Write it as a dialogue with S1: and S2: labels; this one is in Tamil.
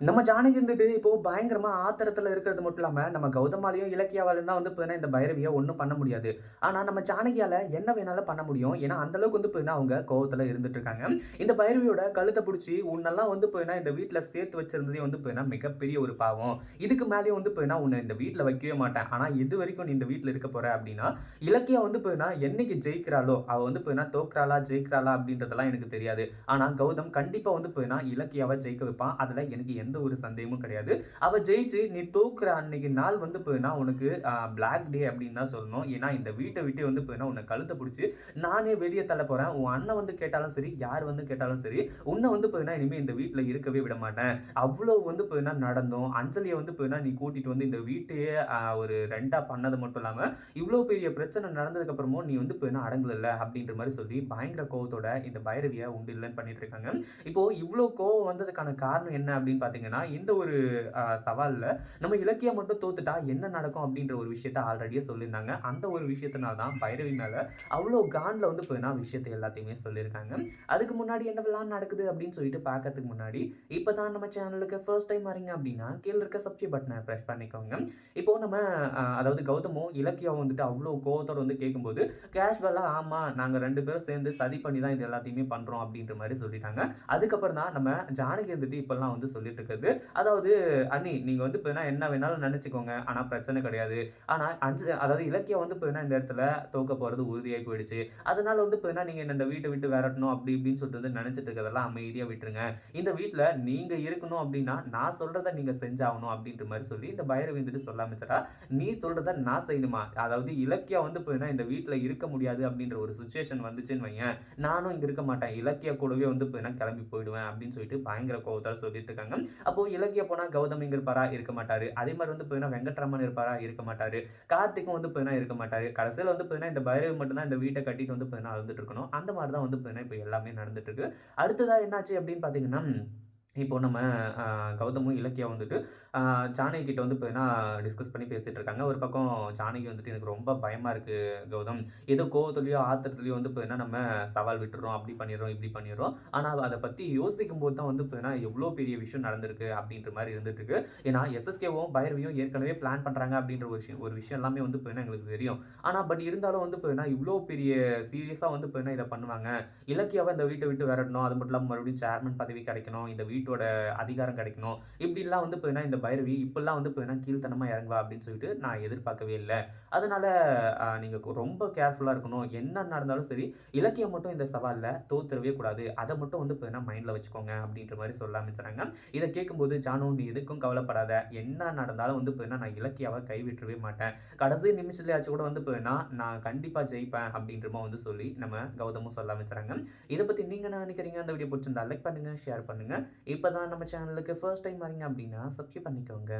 S1: நம்ம ஜானகி இருந்துட்டு இப்போ பயங்கரமா ஆத்திரத்துல இருக்கிறது மட்டும் இல்லாம, நம்ம கௌதமாலயும், இலக்கியாவாலயும் தான் வந்து பார்த்தீங்கன்னா, இந்த பைரவிய ஒண்ணும் பண்ண முடியாது. ஆனா, நம்ம ஜானகியால என்ன வேணாலும் பண்ண முடியும். ஏன்னா, அந்த அளவுக்கு வந்து பார்த்தீங்கன்னா, அவங்க கோவத்துல இருந்துட்டு இருக்காங்க. இந்த பைரவியோட கழுத்த புடிச்சு, உன்னெல்லாம் வந்து பார்த்தீங்கன்னா, இந்த வீட்ல சேர்த்து வச்சிருந்ததே வந்து பார்த்தீங்கன்னா, மிகப்பெரிய ஒரு பாவம். இதுக்கு மேலயும் வந்து பார்த்தீங்கன்னா, உன்ன இந்த வீட்ல வைக்கவே மாட்டேன். ஆனா, எதுவரைக்கும் நீ இந்த வீட்ல இருக்க போற அப்டின்னா, இலக்கியா வந்து பார்த்தீங்கன்னா, என்னைக்கு ஜெயிக்கிறாளோ, அவ வந்து பார்த்தீங்கன்னா, தோக்குறாளா, ஜெயிக்கிறாளா அப்டின்றதெல்லாம் எனக்கு தெரியாது. ஆனா, கௌதம் கண்டிப்பா வந்து பார்த்தீங்கன்னா, இலக்கியாவ ஜெயிக்க வைப்பான். அதுல எனக்கு எந்த ஒரு சந்தேகமும் கிடையாது. அவ ஜெயிச்சு நீ தோக்குற அன்னைக்கு நாள் வந்து பார்த்தீங்கன்னா, உனக்கு பிளாக் டே அப்டின்னு தான் சொல்லணும். ஏன்னா, இந்த வீட்ட விட்டே வந்து பார்த்தீங்கன்னா, உன்ன கழுத்த புடிச்சு நானே வெளிய தள்ளப் போறேன். உன் அண்ணன் வந்து கேட்டாலும் சரி, யார் வந்து கேட்டாலும் சரி, உன்ன வந்து பார்த்தீங்கன்னா, இனிமே இந்த வீட்ல இருக்கவே விட மாட்டேன். அவ்ளோ வந்து பார்த்தீங்கன்னா நடந்தும், அஞ்சலிய வந்து பார்த்தீங்கன்னா, நீ கூட்டிட்டு வந்து இந்த வீட்டையே ஒரு 2ஆ பண்ணது மட்டும் இல்லாம, இவ்ளோ பெரிய பிரச்சனை நடந்ததுக்கு அப்புறமும் நீ வந்து பார்த்தீங்கன்னா அடங்கலல்ல அப்டின்ற மாரி சொல்லி, பயங்கர கோவத்தோட இந்த பைரவிய உண்டு இல்லன்னு பண்ணிட்டு இருக்காங்க. இப்போ இவ்ளோ கோவம் வந்ததுக்கான காரணம் என்ன அப்படின்னு பார்த்தீங்கன்னா, இந்த ஒரு சவால்ல நம்ம இலக்கியம் மட்டும் தோத்துட்டா என்ன நடக்கும் அப்படின்ற ஒரு விஷயத்த ஆல்ரெடியே சொல்லியிருந்தாங்க. அந்த ஒரு விஷயத்தினால தான் பைரவி மேல அவ்ளோ காண்ட்ல வந்து பார்த்தீங்கன்னா விஷயத்த எல்லாத்தையுமே சொல்லியிருக்காங்க. அதுக்கு முன்னாடி என்னவெல்லாம் நடக்குது அப்படின்னு சொல்லிட்டு பார்க்கறதுக்கு முன்னாடி, இப்ப தான் நம்ம சேனலுக்கு ஃபர்ஸ்ட் டைம் வரீங்க அப்படின்னா, கீழ இருக்க சப்ஸ்கிரைப் பட்டன பிரஸ் பண்ணிக்கோங்க. இப்போ நம்ம அதாவது கௌதமும், இலக்கியாவும் வந்துட்டு அவ்ளோ கோவத்தோட வந்து கேட்கும்போது, கேஷுவலா ஆமா நாங்க 2 பேரும் சேர்ந்து சதி பண்ணி தான் இது எல்லாத்தையுமே பண்றோம் அப்படின்ற மாரி சொல்லிட்டாங்க. அதுக்கப்புறம் தான் நம்ம ஜானகி வந்துட்டு இப்பல்லாம் வந்து சொல்லிட்டு இருக்குது. அதாவது "அண்ணி நீங்க வந்து இப்ப என்ன வேணாலும் நெனச்சுக்கோங்க. ஆனா பிரச்சனை கிடையாது. ஆனா அதாவது இலக்கியம் வந்து இப்ப இந்த இடத்துல தோக்க போறது உறுதியாயி போயிடுச்சு. அதனால வந்து இப்ப நீங்க என்ன இந்த வீட்ட விட்டு விரட்டணும் அப்படி இப்படின்னு சொல்லிட்டு வந்து நெனச்சுட்டு இருக்கிறதெல்லாம் அமைதியா விட்டுருங்க. இந்த வீட்ல நீங்க இருக்கணும் அப்படின்னா, நான் சொல்றத நீங்க செஞ்சாகணும்." அப்படின்ற மாரி சொல்லி இந்த பைரவி வந்துட்டு சொல்ல ஆரம்பிச்சுட்டா. "நீ சொல்றத நான் செய்யணுமா? அதாவது இலக்கியா வந்து இப்ப இந்த வீட்ல இருக்க முடியாது அப்படின்ற ஒரு சிச்சுவேஷன் வந்துச்சுன்னு வையேன், நானும் இங்க இருக்க மாட்டேன். இலக்கியா கூடவே வந்து இப்ப கிளம்பி போயிடுவேன்." அப்படின்னு சொல்லிட்டு பயங்கர கோவத்தால சொல்லிட்டு இருக்காங்க. அப்போ இலக்கிய போனா கௌதம் இங்க இருப்பாரா? இருக்க மாட்டாரு. அதே மாரி வந்து பார்த்தீங்கன்னா, வெங்கட்ராமன் இருப்பாரா? இருக்க மாட்டாரு. கார்த்திக்கும் வந்து பார்த்தீங்கன்னா இருக்க மாட்டாரு. கடைசியில வந்து பார்த்தீங்கன்னா, இந்த பைரவி மட்டும் தான் இந்த வீட்ட கட்டிட்டு வந்து பார்த்தீங்கன்னா அழுதுட்டு இருக்கணும். அந்த மாரி தான் வந்து பார்த்தீங்கன்னா, இப்ப எல்லாமே நடந்துட்டு இருக்கு. அடுத்ததா என்னாச்சு அப்படின்னு பார்த்தீங்கன்னா, இப்போ நம்ம அ கௌதமும், இலக்கியா வந்துட்டு அ ஜானகி கிட்ட வந்து பார்த்தீங்கன்னா, டிஸ்கஸ் பண்ணி பேசிட்டு இருக்காங்க. ஒரு பக்கம் ஜானகி வந்துட்டு எனக்கு ரொம்ப பயமா இருக்கு கௌதம். ஏதோ கோவத்திலயோ, ஆத்திரத்திலயோ வந்து பார்த்தீங்கன்னா, நம்ம சவால் விட்டுர்றோம். அப்படி பண்ணிர்றோம், இப்படி பண்ணிர்றோம். ஆனா அத பத்தி யோசிக்கும்போது தான் வந்து பார்த்தீங்கன்னா, எவ்ளோ பெரிய விஷயம் நடந்திருக்கு அப்படின்ற மாரி இருந்துட்டு இருக்கு. ஏன்னா எஸ்எஸ்கேவும், பைரவியும் ஏற்கனவே பிளான் பண்றாங்க அப்படின்ற ஒரு விஷயம் எல்லாமே வந்து பார்த்தீங்கன்னா எங்களுக்கு தெரியும். ஆனா பட் இருந்தாலும் வந்து பார்த்தீங்கன்னா, இவ்ளோ பெரிய சீரியஸா வந்து பார்த்தீங்கன்னா இத பண்ணுவாங்க. இலக்கியாவ இந்த வீட்ட விட்டு விரட்டணும். அது மட்டும் இல்லாம மறுபடியும் சேர்மன் பதவி கிடைக்கணும். இந்த வீட்டோட அதிகாரம் கிடைக்கணும். இப்படிலாம் வந்து பார்த்தீங்கன்னா, இந்த பைரவி இப்படிலாம் வந்து பார்த்தீங்கன்னா, கீழ்த்தனமா இறங்குவா அப்படின்னு சொல்லிட்டு நான் எதிர்பார்க்கவே இல்ல. அதனால நீங்க ரொம்ப கேர்ஃபுல்லா இருக்கணும். என்ன நடந்தாலும் சரி, இலக்கியம் மட்டும் இந்த சவால்ல தோத்துறவே கூடாது. அத மட்டும் வந்து பார்த்தீங்கன்னா, மைண்ட்ல வச்சுக்கோங்க அப்படின்ற மாரி சொல்ல ஆரம்பிச்சுறாங்க. இத கேட்கும்போது, "ஜானு நீ எதுக்கும் கவலைப்படாத. என்ன நடந்தாலும் வந்து பார்த்தீங்கன்னா, நான் இலக்கியாவ கைவிட்றவே மாட்டேன். கடைசி நிமிஷத்துலயாச்சும் கூட வந்து பார்த்தீங்கன்னா, நான் கண்டிப்பா ஜெயிப்பேன்." அப்படின்ற மாரி வந்து சொல்லி நம்ம கௌதமும் சொல்ல ஆரம்பிச்சுறாங்க. இத பத்தி நீங்க என்ன நினைக்கிறீங்க? அந்த வீடியோ புடிச்சிருந்தா லைக் பண்ணுங்க, ஷேர் பண்ணுங்க. இப்ப தான் நம்ம சேனலுக்கு ஃபர்ஸ்ட் டைம் வரீங்க அப்படின்னா, சப்ஸ்கிரைப் பண்ணிக்கோங்க.